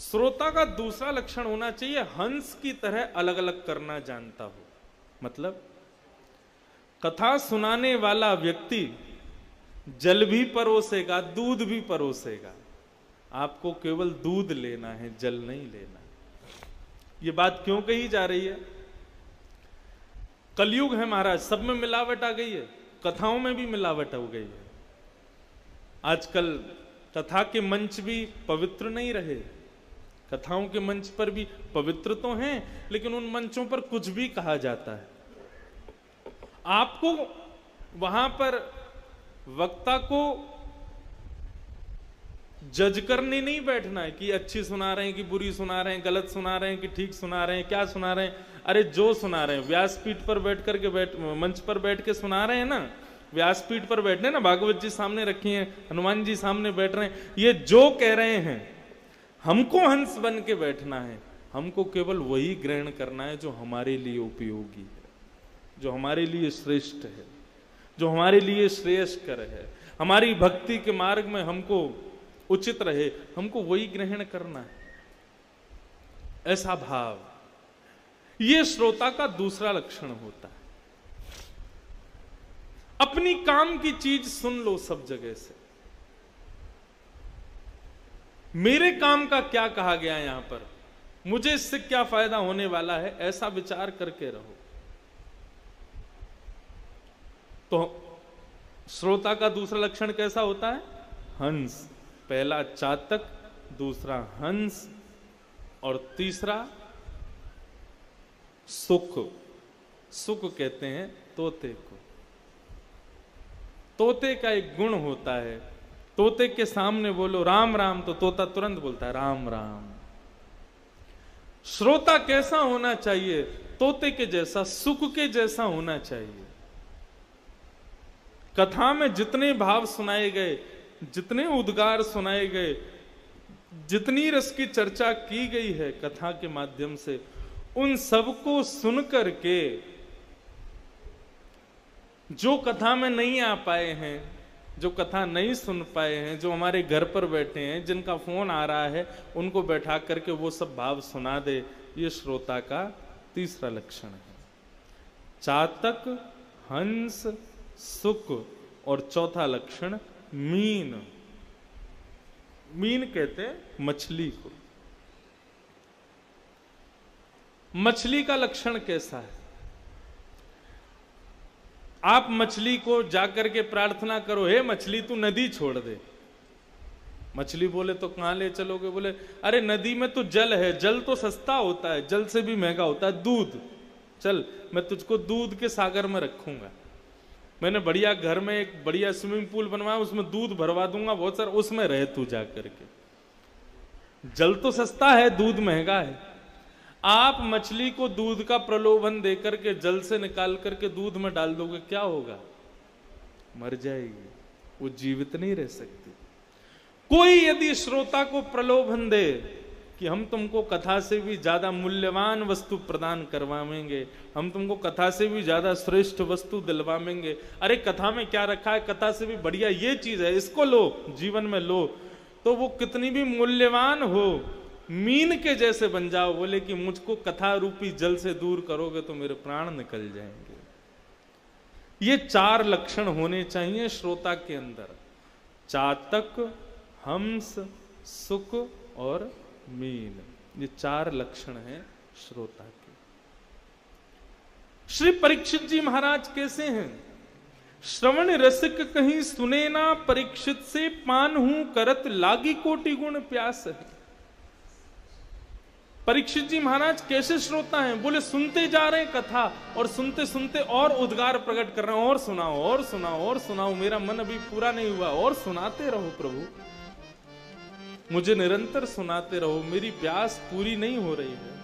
श्रोता का दूसरा लक्षण होना चाहिए हंस की तरह अलग अलग करना जानता हो। मतलब कथा सुनाने वाला व्यक्ति जल भी परोसेगा, दूध भी परोसेगा। आपको केवल दूध लेना है, जल नहीं लेना। ये बात क्यों कही जा रही है? कलयुग है महाराज, सब में मिलावट आ गई है, कथाओं में भी मिलावट हो गई है। आजकल कथा के मंच भी पवित्र नहीं रहे। कथाओं के मंच पर भी पवित्र तो हैं, लेकिन उन मंचों पर कुछ भी कहा जाता है। आपको वहां पर वक्ता को जज करने नहीं बैठना है कि अच्छी सुना रहे हैं कि बुरी सुना रहे हैं, गलत सुना रहे हैं कि ठीक सुना रहे हैं, क्या सुना रहे हैं। अरे जो सुना रहे हैं, व्यासपीठ पर बैठ करके मंच पर बैठ के सुना रहे हैं ना, व्यासपीठ पर बैठने ना, भागवत जी सामने रखी हैं, हनुमान जी सामने बैठ रहे हैं, ये जो कह रहे हैं हमको हंस बन के बैठना है। हमको केवल वही ग्रहण करना है जो हमारे लिए उपयोगी है, जो हमारे लिए श्रेष्ठ है, जो हमारे लिए श्रेयस्कर है, हमारी भक्ति के मार्ग में हमको उचित रहे, हमको वही ग्रहण करना है। ऐसा भाव, यह श्रोता का दूसरा लक्षण होता है। अपनी काम की चीज सुन लो सब जगह से। मेरे काम का क्या कहा गया यहां पर, मुझे इससे क्या फायदा होने वाला है, ऐसा विचार करके रहो। तो श्रोता का दूसरा लक्षण कैसा होता है? हंस। पहला चातक, दूसरा हंस, और तीसरा सुख। सुख कहते हैं तोते को। तोते का एक गुण होता है, तोते के सामने बोलो राम राम तो तोता तुरंत बोलता है राम राम। श्रोता कैसा होना चाहिए? तोते के जैसा, सुख के जैसा होना चाहिए। कथा में जितने भाव सुनाए गए, जितने उद्गार सुनाए गए, जितनी रस की चर्चा की गई है कथा के माध्यम से, उन सबको सुन करके जो कथा में नहीं आ पाए हैं, जो कथा नहीं सुन पाए हैं, जो हमारे घर पर बैठे हैं, जिनका फोन आ रहा है, उनको बैठा करके वो सब भाव सुना दे, ये श्रोता का तीसरा लक्षण है। चातक, हंस, सुख, और चौथा लक्षण मीन। मीन कहते हैं मछली को। मछली का लक्षण कैसा है? आप मछली को जाकर के प्रार्थना करो, हे मछली तू नदी छोड़ दे। मछली बोले तो कहां ले चलोगे? बोले अरे नदी में तो जल है, जल तो सस्ता होता है, जल से भी महंगा होता है दूध। चल मैं तुझको दूध के सागर में रखूंगा। मैंने बढ़िया घर में एक बढ़िया स्विमिंग पूल बनवाया, उसमें दूध भरवा दूंगा बहुत सारा, उसमें रहे तू जा करके। जल तो सस्ता है, दूध महंगा है। आप मछली को दूध का प्रलोभन देकर के जल से निकाल करके दूध में डाल दोगे, क्या होगा? मर जाएगी, वो जीवित नहीं रह सकती। कोई यदि श्रोता को प्रलोभन दे कि हम तुमको कथा से भी ज्यादा मूल्यवान वस्तु प्रदान करवाएंगे, हम तुमको कथा से भी ज्यादा श्रेष्ठ वस्तु दिलवाएंगे, अरे कथा में क्या रखा है, कथा से भी बढ़िया ये चीज है, इसको लो, जीवन में लो, तो वो कितनी भी मूल्यवान हो, मीन के जैसे बन जाओ। बोले कि मुझको कथा रूपी जल से दूर करोगे तो मेरे प्राण निकल जाएंगे। ये 4 लक्षण होने चाहिए श्रोता के अंदर: चातक, हंस, सुक और मीन। ये 4 लक्षण हैं श्रोता के। श्री परीक्षित जी महाराज कैसे हैं? श्रवण रसिक कहीं सुने ना, परीक्षित से पान हूं करत, लागी कोटि गुण प्यास है। परीक्षित जी महाराज कैसे श्रोता हैं? बोले सुनते जा रहे हैं कथा, और सुनते सुनते और उद्गार प्रकट कर रहे हैं, और सुनाओ और सुनाओ और सुनाओ, मेरा मन अभी पूरा नहीं हुआ, और सुनाते रहो प्रभु, मुझे निरंतर सुनाते रहो, मेरी प्यास पूरी नहीं हो रही है।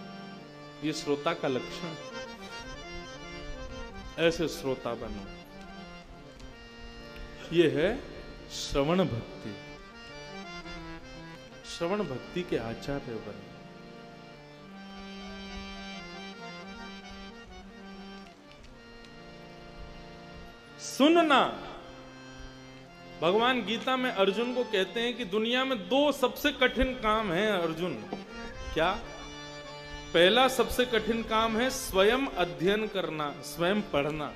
ये श्रोता का लक्षण। ऐसे श्रोता बनो। ये है श्रवण भक्ति। श्रवण भक्ति के आचार्य बनो। सुनना। भगवान गीता में अर्जुन को कहते हैं कि दुनिया में 2 सबसे कठिन काम हैं अर्जुन। क्या? पहला सबसे कठिन काम है स्वयं अध्ययन करना, स्वयं पढ़ना।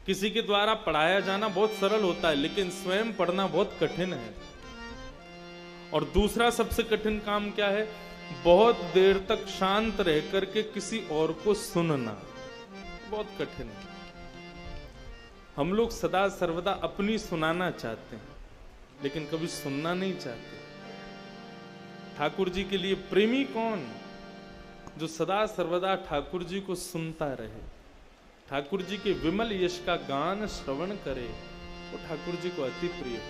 किसी के द्वारा पढ़ाया जाना बहुत सरल होता है, लेकिन स्वयं पढ़ना बहुत कठिन है। और दूसरा सबसे कठिन काम क्या है? बहुत देर तक शांत रह करके किसी और को सुनना, बहुत कठिन है। हम लोग सदा सर्वदा अपनी सुनाना चाहते हैं, लेकिन कभी सुनना नहीं चाहते। ठाकुर जी के लिए प्रेमी कौन? जो सदा सर्वदा ठाकुर जी को सुनता रहे, ठाकुर जी के विमल यश का गान श्रवण करे, वो ठाकुर जी को अति प्रिय है।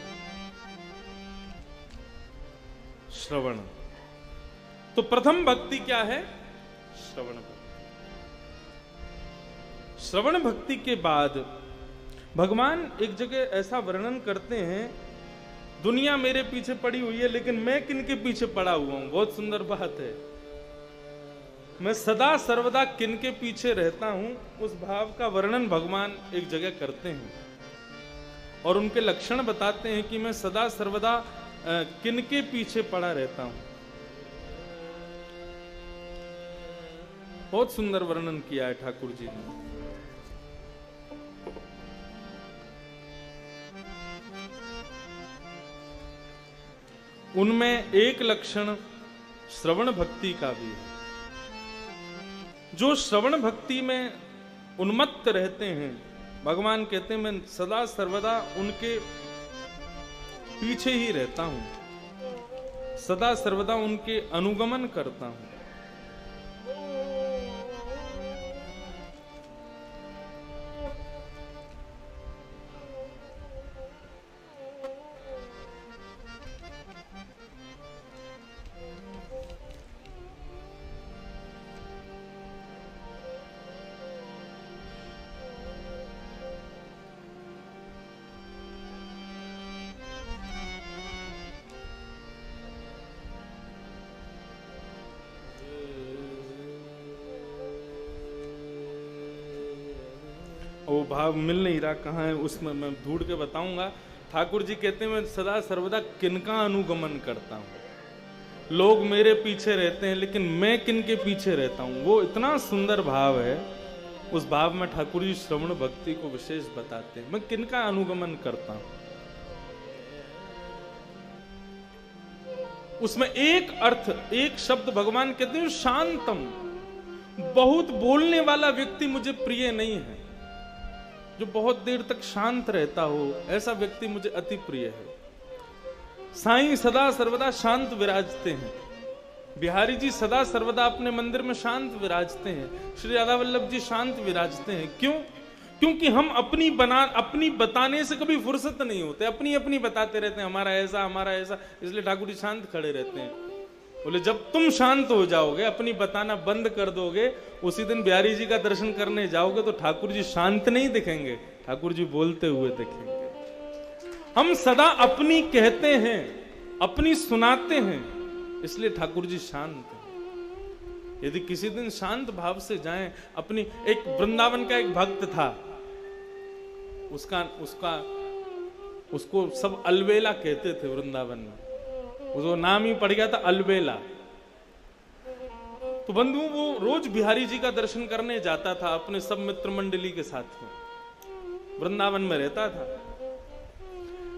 श्रवण। तो प्रथम भक्ति क्या है? श्रवण भक्ति। श्रवण भक्ति के बाद भगवान एक जगह ऐसा वर्णन करते हैं, दुनिया मेरे पीछे पड़ी हुई है, लेकिन मैं किनके पीछे पड़ा हुआ हूं। बहुत सुंदर बात है। मैं सदा सर्वदा किनके पीछे रहता हूं, उस भाव का वर्णन भगवान एक जगह करते हैं और उनके लक्षण बताते हैं कि मैं सदा सर्वदा किनके पीछे पड़ा रहता हूं। बहुत सुंदर वर्णन किया है ठाकुर जी ने। उनमें एक लक्षण श्रवण भक्ति का भी है। जो श्रवण भक्ति में उन्मत्त रहते हैं, भगवान कहते हैं मैं सदा सर्वदा उनके पीछे ही रहता हूं, सदा सर्वदा उनके अनुगमन करता हूं। वो भाव मिल नहीं रहा कहाँ है, उसमें मैं ढूंढ के बताऊंगा। ठाकुर जी कहते हैं मैं सदा सर्वदा किनका अनुगमन करता हूँ। लोग मेरे पीछे रहते हैं, लेकिन मैं किनके पीछे रहता हूँ, वो इतना सुंदर भाव है। उस भाव में ठाकुर जी श्रवण भक्ति को विशेष बताते हैं, मैं किनका अनुगमन करता हूँ। उसमें एक अर्थ, एक शब्द भगवान कहते हैं शांतम। बहुत बोलने वाला व्यक्ति मुझे प्रिय नहीं है। जो बहुत देर तक शांत रहता हो ऐसा व्यक्ति मुझे अति प्रिय है। साईं सदा सर्वदा शांत विराजते हैं। बिहारी जी सदा सर्वदा अपने मंदिर में शांत विराजते हैं। श्री राधा वल्लभ जी शांत विराजते हैं। क्यों? क्योंकि हम अपनी बताने से कभी फुर्सत नहीं होते, अपनी अपनी बताते रहते हैं, हमारा ऐसा हमारा ऐसा। इसलिए ठाकुर जी शांत खड़े रहते हैं। बोले जब तुम शांत हो जाओगे, अपनी बताना बंद कर दोगे, उसी दिन बिहारी जी का दर्शन करने जाओगे तो ठाकुर जी शांत नहीं दिखेंगे, ठाकुर जी बोलते हुए दिखेंगे। हम सदा अपनी कहते हैं, अपनी सुनाते हैं, इसलिए ठाकुर जी शांत हैं। यदि किसी दिन शांत भाव से जाएं, अपनी एक वृंदावन का एक भक्त था, उसको सब अलवेला कहते थे वृंदावन में। उसको नाम ही पड़ गया था अलवेला। तो बंधु वो रोज बिहारी जी का दर्शन करने जाता था अपने सब मित्र मंडली के साथ में, वृंदावन में रहता था।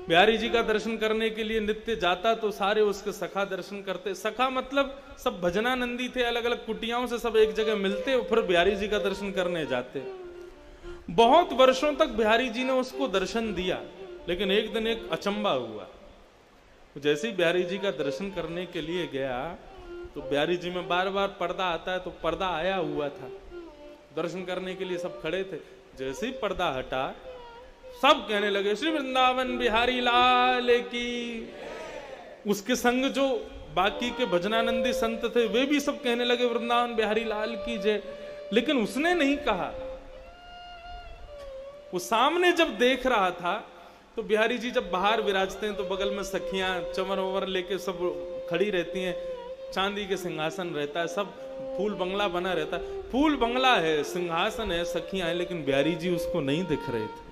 बिहारी जी का दर्शन करने के लिए नित्य जाता तो सारे उसके सखा दर्शन करते। सखा मतलब सब भजनानंदी थे, अलग अलग कुटियाओं से सब एक जगह मिलते और फिर बिहारी जी का दर्शन करने जाते। बहुत वर्षों तक बिहारी जी ने उसको दर्शन दिया, लेकिन एक दिन एक अचंबा हुआ। जैसे ही बिहारी जी का दर्शन करने के लिए गया तो बिहारी जी में बार बार पर्दा आता है, तो पर्दा आया हुआ था। दर्शन करने के लिए सब खड़े थे। जैसे ही पर्दा हटा सब कहने लगे श्री वृंदावन बिहारी लाल की। उसके संग जो बाकी के भजनानंदी संत थे वे भी सब कहने लगे वृंदावन बिहारी लाल की जय। लेकिन उसने नहीं कहा। वो सामने जब देख रहा था तो बिहारी जी जब बाहर विराजते हैं तो बगल में सखियां चंवर ववर लेके सब खड़ी रहती हैं। चांदी के सिंहासन रहता है, सब फूल बंगला बना रहता है। फूल बंगला है, सिंहासन है, सखियां हैं, लेकिन बिहारी जी उसको नहीं दिख रहे थे।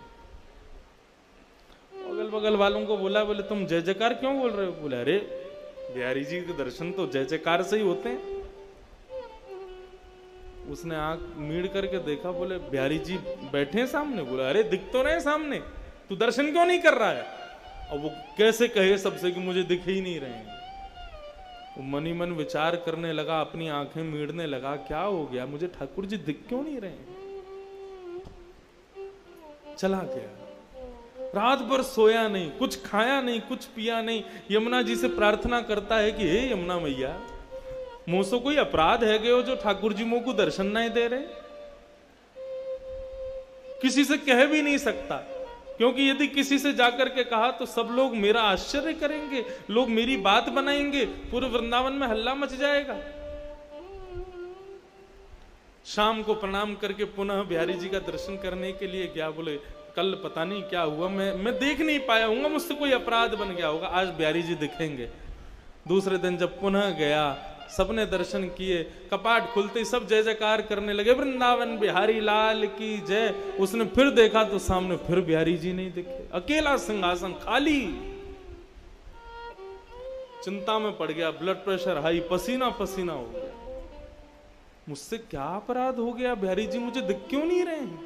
अगल बगल वालों को बोला, बोले तुम जय जयकार क्यों बोल रहे हो? बोले अरे बिहारी जी के दर्शन तो जय जयकार से ही होते हैं। उसने आंख मीड़ करके देखा, बोले बिहारी जी बैठे हैं सामने। बोला अरे दिख तो रहे सामने, तू दर्शन क्यों नहीं कर रहा है? और वो कैसे कहे सबसे कि मुझे दिख ही नहीं रहे हैं। वो मनी मन विचार करने लगा, अपनी आंखें मीड़ने लगा, क्या हो गया मुझे, ठाकुर जी दिख क्यों नहीं रहे हैं? चला गया। रात भर सोया नहीं, कुछ खाया नहीं, कुछ पिया नहीं। यमुना जी से प्रार्थना करता है कि हे यमुना मैया, मुझसे कोई अपराध है गयो जो ठाकुर जी मुझको दर्शन नहीं दे रहे? किसी से कह भी नहीं सकता, क्योंकि यदि किसी से जाकर के कहा तो सब लोग मेरा आश्चर्य करेंगे, लोग मेरी बात बनाएंगे, पूरे वृंदावन में हल्ला मच जाएगा। शाम को प्रणाम करके पुनः बिहारी जी का दर्शन करने के लिए गया। बोले कल पता नहीं क्या हुआ, मैं देख नहीं पाया हूँ, मुझसे कोई अपराध बन गया होगा, आज बिहारी जी दिखेंगे। दूसरे दिन जब पुनः गया, सबने दर्शन किए, कपाट खुलते ही सब जय जयकार करने लगे, वृंदावन बिहारी लाल की जय। उसने फिर देखा तो सामने फिर बिहारी जी नहीं दिखे, अकेला सिंहासन खाली। चिंता में पड़ गया, ब्लड प्रेशर हाई, पसीना पसीना हो गया। मुझसे क्या अपराध हो गया, बिहारी जी मुझे दिख क्यों नहीं रहे हैं?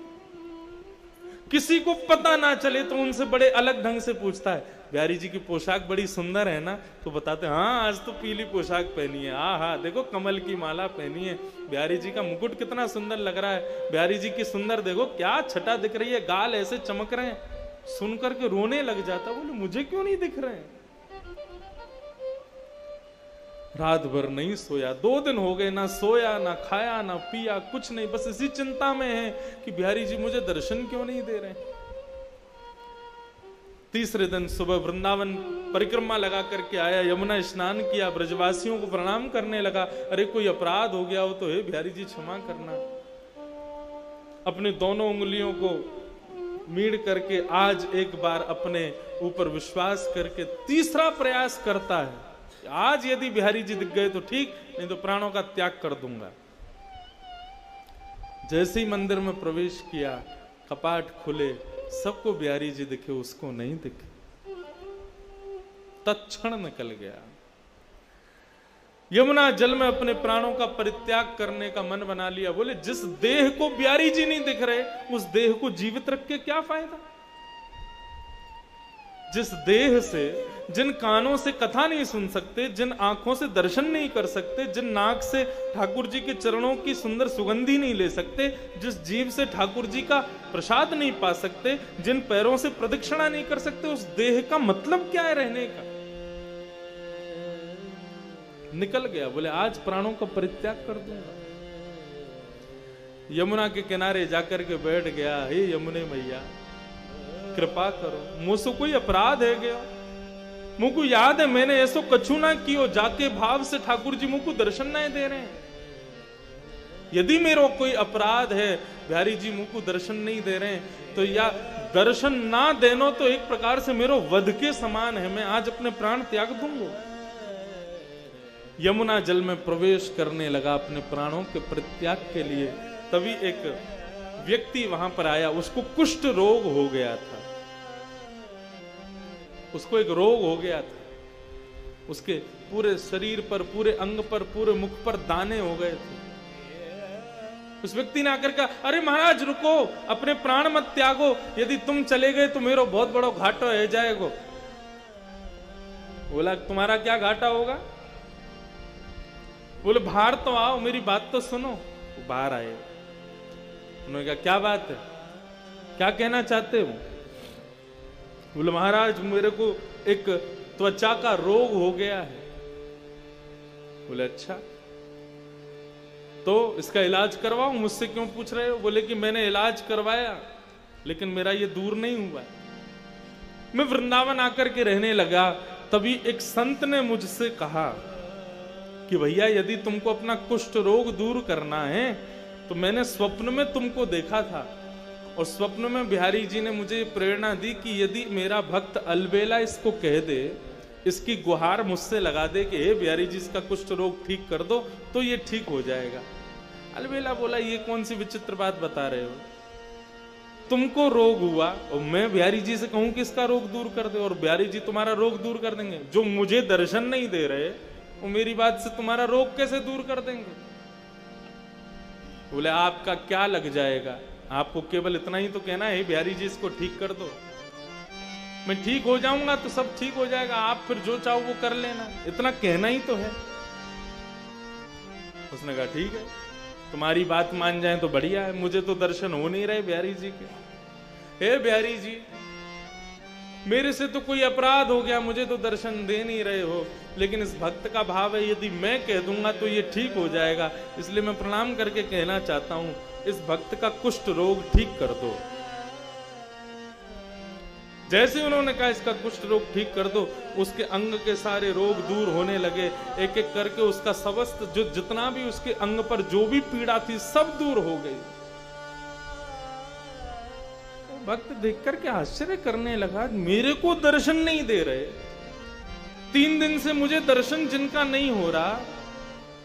किसी को पता ना चले तो उनसे बड़े अलग ढंग से पूछता है, बिहारी जी की पोशाक बड़ी सुंदर है ना? तो बताते हैं हाँ आज तो पीली पोशाक पहनी है, हाँ देखो कमल की माला पहनी है, बिहारी जी का मुकुट कितना सुंदर लग रहा है, बिहारी जी की सुंदर देखो क्या छटा दिख रही है, गाल ऐसे चमक रहे हैं। सुन करके रोने लग जाता, बोले मुझे क्यों नहीं दिख रहे हैं? रात भर नहीं सोया, 2 दिन हो गए, ना सोया ना खाया ना पिया, कुछ नहीं, बस इसी चिंता में है कि बिहारी जी मुझे दर्शन क्यों नहीं दे रहे। तीसरे दिन सुबह वृंदावन परिक्रमा लगा करके आया, यमुना स्नान किया, ब्रजवासियों को प्रणाम करने लगा। अरे कोई अपराध हो गया हो तो हे बिहारी जी क्षमा करना। अपनी दोनों उंगलियों को मीड़ करके आज एक बार अपने ऊपर विश्वास करके तीसरा प्रयास करता है, आज यदि बिहारी जी दिख गए तो ठीक, नहीं तो प्राणों का त्याग कर दूंगा। जैसे ही मंदिर में प्रवेश किया, कपाट खुले, सबको बिहारी जी दिखे, उसको नहीं दिखे। तत्क्षण निकल गया। यमुना जल में अपने प्राणों का परित्याग करने का मन बना लिया। बोले जिस देह को बिहारी जी नहीं दिख रहे, उस देह को जीवित रख के क्या फायदा? जिस देह से, जिन कानों से कथा नहीं सुन सकते, जिन आंखों से दर्शन नहीं कर सकते, जिन नाक से ठाकुर जी के चरणों की सुंदर सुगंधी नहीं ले सकते, जिस जीव से ठाकुर जी का प्रसाद नहीं पा सकते, जिन पैरों से प्रदक्षिणा नहीं कर सकते, उस देह का मतलब क्या है रहने का? निकल गया, बोले आज प्राणों का परित्याग कर दूंगा। यमुना के किनारे जाकर के बैठ गया, हे यमुने मैया कृपा करो, मुझसे कोई अपराध है गया? मुझको याद है मैंने ऐसो कछु ना कियो, जाके भाव से ठाकुर जी मुझको दर्शन नहीं दे रहे हैं। यदि मेरा कोई अपराध है, बिहारी जी मुझको दर्शन नहीं दे रहे हैं, तो या दर्शन ना देनो तो एक प्रकार से मेरो वध के समान है, मैं आज अपने प्राण त्याग दूंगा। यमुना जल में प्रवेश करने लगा अपने प्राणों के परित्याग के लिए। तभी एक व्यक्ति वहां पर आया, उसको कुष्ठ रोग हो गया था, उसको एक रोग हो गया था, उसके पूरे शरीर पर, पूरे अंग पर, पूरे मुख पर दाने हो गए थे। उस व्यक्ति ने आकर कहा, अरे महाराज रुको, अपने प्राण मत त्यागो, यदि तुम चले गए तो मेरा बहुत बड़ा घाटा है जाएगा। बोला तुम्हारा क्या घाटा होगा? बोले बाहर तो आओ, मेरी बात तो सुनो। वो बाहर आए, उन्होंने कहा क्या बात है, क्या कहना चाहते हो? बोले महाराज मेरे को एक त्वचा का रोग हो गया है। बोले अच्छा, तो इसका इलाज करवाओ, मुझसे क्यों पूछ रहे हो? बोले कि मैंने इलाज करवाया लेकिन मेरा ये दूर नहीं हुआ। मैं वृंदावन आकर के रहने लगा, तभी एक संत ने मुझसे कहा कि भैया यदि तुमको अपना कुष्ठ रोग दूर करना है तो मैंने स्वप्न में तुमको देखा था, और स्वप्न में बिहारी जी ने मुझे प्रेरणा दी कि यदि मेरा भक्त अलबेला इसको कह दे, इसकी गुहार मुझसे लगा दे कि हे बिहारी जी इसका कुष्ठ रोग ठीक कर दो, तो ये ठीक हो जाएगा। अलबेला बोला ये कौन सी विचित्र बात बता रहे हो, तुमको रोग हुआ और मैं बिहारी जी से कहूं कि इसका रोग दूर कर दे, और बिहारी जी तुम्हारा रोग दूर कर देंगे? जो मुझे दर्शन नहीं दे रहे वो मेरी बात से तुम्हारा रोग कैसे दूर कर देंगे? बोले आपका क्या लग जाएगा, आपको केवल इतना ही तो कहना है बिहारी जी इसको ठीक कर दो, मैं ठीक हो जाऊंगा तो सब ठीक हो जाएगा, आप फिर जो चाहो वो कर लेना, इतना कहना ही तो है। उसने कहा ठीक है, तुम्हारी बात मान जाए तो बढ़िया है, मुझे तो दर्शन हो नहीं रहे बिहारी जी के। हे बिहारी जी मेरे से तो कोई अपराध हो गया, मुझे तो दर्शन दे नहीं रहे हो, लेकिन इस भक्त का भाव है यदि मैं कह दूंगा तो ये ठीक हो जाएगा, इसलिए मैं प्रणाम करके कहना चाहता हूं इस भक्त का कुष्ठ रोग ठीक कर दो। जैसे उन्होंने कहा इसका कुष्ठ रोग ठीक कर दो, उसके अंग के सारे रोग दूर होने लगे, एक एक करके उसका समस्त जो जितना भी उसके अंग पर जो भी पीड़ा थी सब दूर हो गई। भक्त देखकर के आश्चर्य करने लगा, मेरे को दर्शन नहीं दे रहे, 3 दिन से मुझे दर्शन जिनका नहीं हो रहा,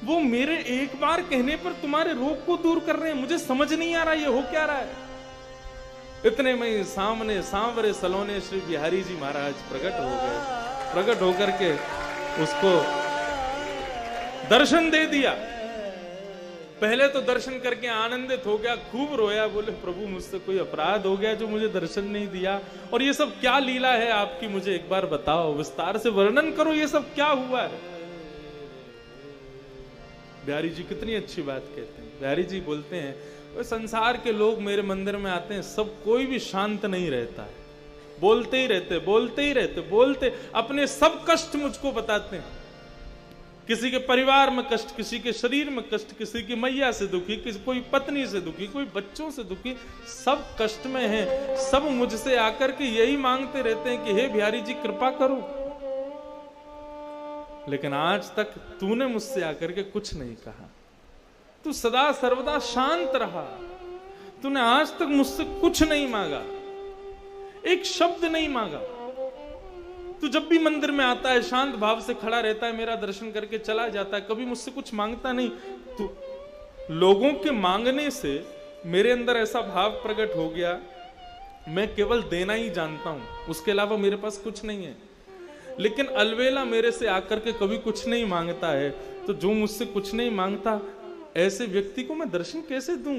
वो मेरे एक बार कहने पर तुम्हारे रोग को दूर कर रहे हैं, मुझे समझ नहीं आ रहा ये हो क्या रहा है। इतने में सामने सांवरे सलोने श्री बिहारी जी महाराज प्रकट हो गए, प्रकट होकर के उसको दर्शन दे दिया। पहले तो दर्शन करके आनंदित हो गया, खूब रोया, बोले प्रभु मुझसे कोई अपराध हो गया जो मुझे दर्शन नहीं दिया, और ये सब क्या लीला है आपकी, मुझे एक बार बताओ, विस्तार से वर्णन करो, ये सब क्या हुआ है। बिहारी जी कितनी अच्छी बात कहते हैं। बिहारी जी बोलते हैं संसार के लोग मेरे मंदिर में आते हैं, सब कोई भी शांत नहीं रहता है, बोलते ही रहते, बोलते ही रहते, बोलते अपने सब कष्ट मुझको बताते हैं, किसी के परिवार में कष्ट, किसी के शरीर में कष्ट, किसी की मैया से दुखी, किसी कोई पत्नी से दुखी, कोई बच्चों से दुखी, सब कष्ट में हैं, सब मुझसे आकर के यही मांगते रहते हैं कि हे बिहारी जी कृपा करो, लेकिन आज तक तूने मुझसे आकर के कुछ नहीं कहा, तू सदा सर्वदा शांत रहा, तूने आज तक मुझसे कुछ नहीं मांगा, एक शब्द नहीं मांगा, तू जब भी मंदिर में आता है शांत भाव से खड़ा रहता है, मेरा दर्शन करके चला जाता है, कभी मुझसे कुछ मांगता नहीं। तू लोगों के मांगने से मेरे अंदर ऐसा भाव प्रकट हो गया, मैं केवल देना ही जानता हूं, उसके अलावा मेरे पास कुछ नहीं है। लेकिन अलवेला मेरे से आकर के कभी कुछ नहीं मांगता है, तो जो मुझसे कुछ नहीं मांगता ऐसे व्यक्ति को मैं दर्शन कैसे दूं?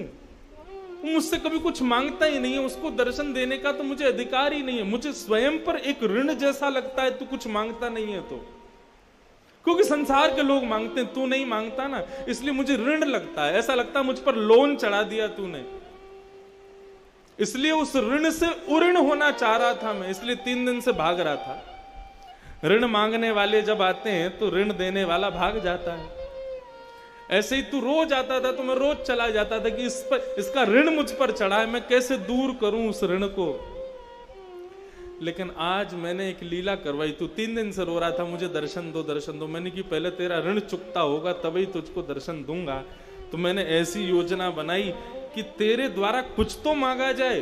वो मुझसे कभी कुछ मांगता ही नहीं है, उसको दर्शन देने का तो मुझे अधिकार ही नहीं है। मुझे स्वयं पर एक ऋण जैसा लगता है तू कुछ मांगता नहीं है तो, क्योंकि संसार के लोग मांगते हैं, तू नहीं मांगता ना, इसलिए मुझे ऋण लगता है। ऐसा लगता है मुझ पर लोन चढ़ा दिया तूने, इसलिए उस ऋण से उऋण होना चाह रहा था मैं, इसलिए 3 दिन से भाग रहा था। ऋण मांगने वाले जब आते हैं तो ऋण देने वाला भाग जाता है। ऐसे ही तू रोज आता था तो मैं रोज चला जाता था कि इसका ऋण मुझ पर चढ़ा है, मैं कैसे दूर करूं उस ऋण को। लेकिन आज मैंने एक लीला करवाई। तू 3 दिन से रो रहा था मुझे दर्शन दो दर्शन दो, मैंने कि पहले तेरा ऋण चुकता होगा तभी तुझको दर्शन दूंगा। तो मैंने ऐसी योजना बनाई कि तेरे द्वारा कुछ तो मांगा जाए।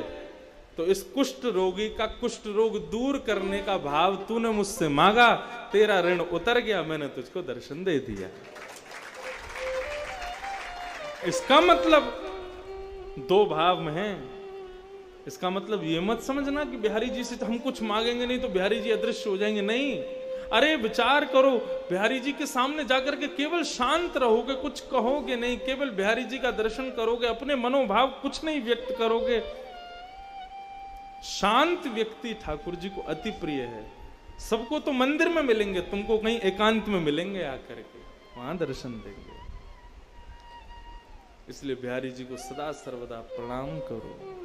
तो इस कुष्ठ रोगी का कुष्ठ रोग दूर करने का भाव तूने मुझसे मांगा, तेरा ऋण उतर गया, मैंने तुझको दर्शन दे दिया। इसका मतलब 2 भाव में है। इसका मतलब ये मत समझना कि बिहारी जी से हम कुछ मांगेंगे नहीं तो बिहारी जी अदृश्य हो जाएंगे, नहीं। अरे विचार करो, बिहारी जी के सामने जाकर के केवल शांत रहोगे, कुछ कहोगे नहीं, केवल बिहारी जी का दर्शन करोगे, अपने मनोभाव कुछ नहीं व्यक्त करोगे। शांत व्यक्ति ठाकुर जी को अति प्रिय है। सबको तो मंदिर में मिलेंगे, तुमको कहीं एकांत में मिलेंगे आकर के, वहां दर्शन देंगे। इसलिए बिहारी जी को सदा सर्वदा प्रणाम करो।